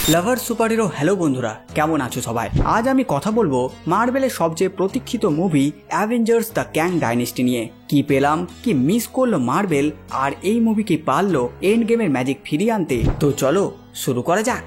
লাভার superhero hello বন্ধুরা, কেমন আছো সবাই? আজ আমি কথা বলবো মার্ভেলের সবচেয়ে প্রতীক্ষিত movie Avengers the Kang Dynasty নিয়ে। কি পেলাম, কি মিস করলো মার্ভেল, আর এই মুভি কি পারলো এন্ড গেমের ম্যাজিক ফিরিয়ে আনতে? তো চলো শুরু করা যাক।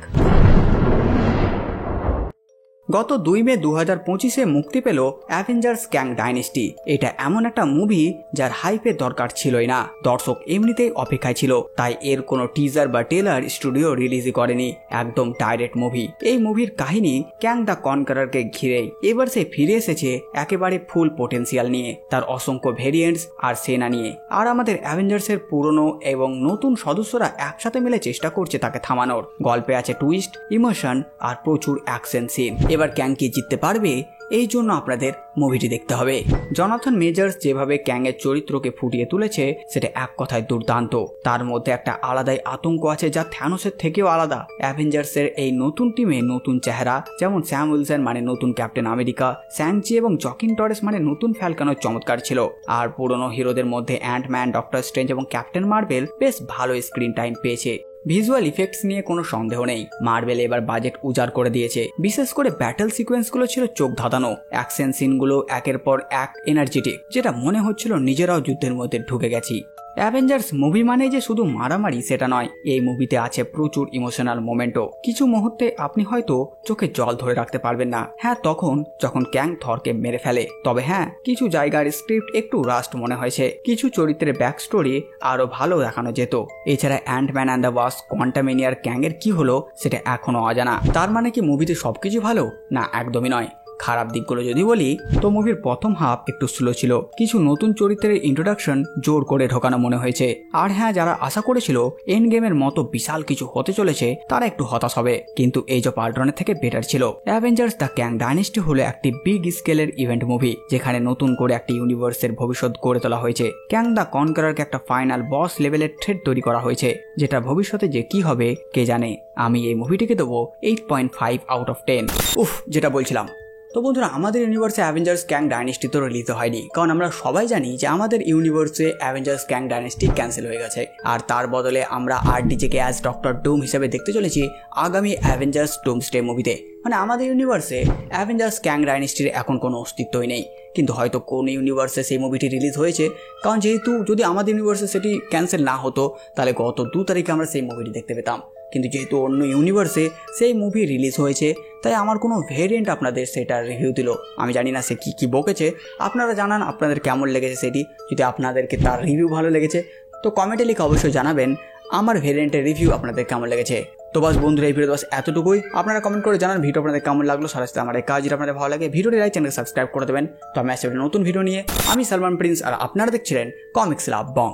গত 2 মে 2025-এ মুক্তি পেল অ্যাভেঞ্জার্স ক্যাং ডাইনেস্টি। এটা এমন একটা মুভি যার হাইপের দরকার ছিলই না, দর্শক এমনিতেই অপেক্ষায় ছিল, তাই এর কোনো টিজার বা ট্রেলার স্টুডিও রিলিজই করেনি। একদম ডাইরেক্ট মুভি। এই মুভির কাহিনী ক্যাং দ্য কনকারারকে ঘিরেই। এবার সে ফিরে এসেছে একেবারে ফুল পোটেন্সিয়াল নিয়ে, তার অসংখ্য ভেরিয়েন্টস আর সেনা নিয়ে। আর আমাদের অ্যাভেঞ্জার্সের পুরনো এবং নতুন সদস্যরা একসাথে মিলে চেষ্টা করছে তাকে থামানোর। গল্পে আছে টুইস্ট, ইমোশন আর প্রচুর অ্যাকশন সিন। এবার ক্যাং কি জিততে পারবে? এই জন্য আপনাদের মুভিটি দেখতে হবে। জনাথন মেজর্স যেভাবে ক্যাং এর চরিত্রকে ফুটিয়ে তুলেছে সেটা এক কথায় দুর্দান্ত। তার মধ্যে একটা আলাদাই আতঙ্ক আছে যা থ্যানোসের থেকেও আলাদা। অ্যাভেঞ্জার্স এর এই নতুন টিমে নতুন চেহারা, যেমন স্যাম উইলসন মানে নতুন ক্যাপ্টেন আমেরিকা, স্যাংচি এবং জকিন টরেস মানে নতুন ফ্যালকনের চমৎকার ছিল। আর পুরনো হিরোদের মধ্যে অ্যান্টম্যান, ডক্টর স্ট্রেঞ্জ এবং ক্যাপ্টেন মার্ভেল বেশ ভালো স্ক্রিন টাইম পেয়েছে। ভিজুয়াল ইফেক্টস নিয়ে কোনো সন্দেহ নেই, মার্ভেল এবার বাজেট উজাড় করে দিয়েছে। বিশেষ করে ব্যাটল সিকোয়েন্সগুলো ছিল চোখ ধাঁধানো। অ্যাকশন সিনগুলো একের পর এক এনার্জেটিক, যেটা মনে হচ্ছিল নিজেরাও যুদ্ধের মধ্যে ঢুকে গেছি। অ্যাভেঞ্জার্স মুভি মানে যে শুধু মারামারি সেটা নয়, এই মুভিতে আছে প্রচুর ইমোশনাল মোমেন্টও। কিছু মুহূর্তে আপনি হয়তো চোখে জল ধরে রাখতে পারবেন না, হ্যাঁ যখন ক্যাং থরকে মেরে ফেলে। তবে হ্যাঁ, কিছু জায়গার স্ক্রিপ্ট একটু রাস্ট মনে হয়েছে, কিছু চরিত্রের ব্যাক স্টোরি আরো ভালো দেখানো যেত। এছাড়া অ্যান্টম্যান অ্যান্ড দ্য ওয়াস্প কোয়ান্টামেনিয়ার ক্যাং এর কি হলো সেটা এখনো অজানা। তার মানে কি মুভিতে সবকিছু ভালো? না, একদমই নয়। খারাপ দিকগুলো যদি বলি তো মুভির প্রথম হাফ একটু স্লো ছিল, কিছু নতুন চরিত্রের ইন্ট্রোডাকশন জোর করে ঢোকানো মনে হয়েছে। আর হ্যাঁ, যারা আশা করেছিল এন্ড গেমের মতো বিশাল কিছু হতে চলেছে তারা একটু হতাশ হবে, কিন্তু এজ অফ আল্ট্রনের থেকে বেটার ছিল। অ্যাভেঞ্জার্স দ্য ক্যাং ডাইনেস্টি হলো একটি বিগ স্কেলের ইভেন্ট মুভি, যেখানে নতুন করে একটি ইউনিভার্সের ভবিষ্যৎ গড়ে তোলা হয়েছে। ক্যাং দ্য কনকারারকে একটা ফাইনাল বস লেভেলের থ্রেড তৈরি করা হয়েছে, যেটা ভবিষ্যতে যে কি হবে কে জানে। আমি এই মুভিটিকে দেবো 8.5 আউট অফ 10। যেটা বলছিলাম, তো বন্ধুরা, আমাদের ইউনিভার্সে অ্যাভেঞ্জার্স ক্যাং ডাইনেস্টি তো রিলিজ হয়নি, কারণ আমরা সবাই জানি যে আমাদের ইউনিভার্সে অ্যাভেঞ্জার্স ক্যাং ডাইনেস্টি ক্যান্সেল হয়ে গেছে। আর তার বদলে আমরা আরডিজেকে অ্যাজ ডক্টর ডুম হিসেবে দেখতে চলেছি আগামী অ্যাভেঞ্জার্স ডুমসডে মুভিতে। মানে আমাদের ইউনিভার্সে অ্যাভেঞ্জার্স ক্যাং ডাইনেস্টির এখন কোনো অস্তিত্বই নেই। কিন্তু হয়তো কোন ইউনিভার্সে সেই মুভিটি রিলিজ হয়েছে, কারণ যেহেতু যদি আমাদের ইউনিভার্সে সেটি ক্যান্সেল না হতো তাহলে গত 2 তারিখে আমরা সেই মুভিটি দেখতে পেতাম। কিন্তু যেহেতু অন্য ইউনিভার্সে সেই মুভি রিলিজ হয়েছে, তাই আমার কোনো ভেরিয়েন্ট আপনাদের সেটার রিভিউ দিল। আমি জানি না সে কী বকেছে, আপনারা জানান আপনাদের কেমন লেগেছে সেটি। যদি আপনাদেরকে তার রিভিউ ভালো লেগেছে তো কমেন্টে লিখে অবশ্যই জানাবেন আমার ভেরিয়েন্টের রিভিউ আপনাদের কেমন লেগেছে। তো বাস বন্ধুরা, এই ভিডিও বাস এতটুকুই। আপনারা কমেন্ট করে জানান ভিডিও আপনাদের কেমন লাগলো। সাথে সাথে আমার এই কাজ যেটা আপনাদের ভালো লাগে ভিডিওটি লাইক, চ্যানেলকে সাবস্ক্রাইব করে দেবেন। তো আমি আসলে নতুন ভিডিও নিয়ে, আমি সালমান প্রিন্স, আর আপনারা দেখছিলেন কমিক্স লাভ বং।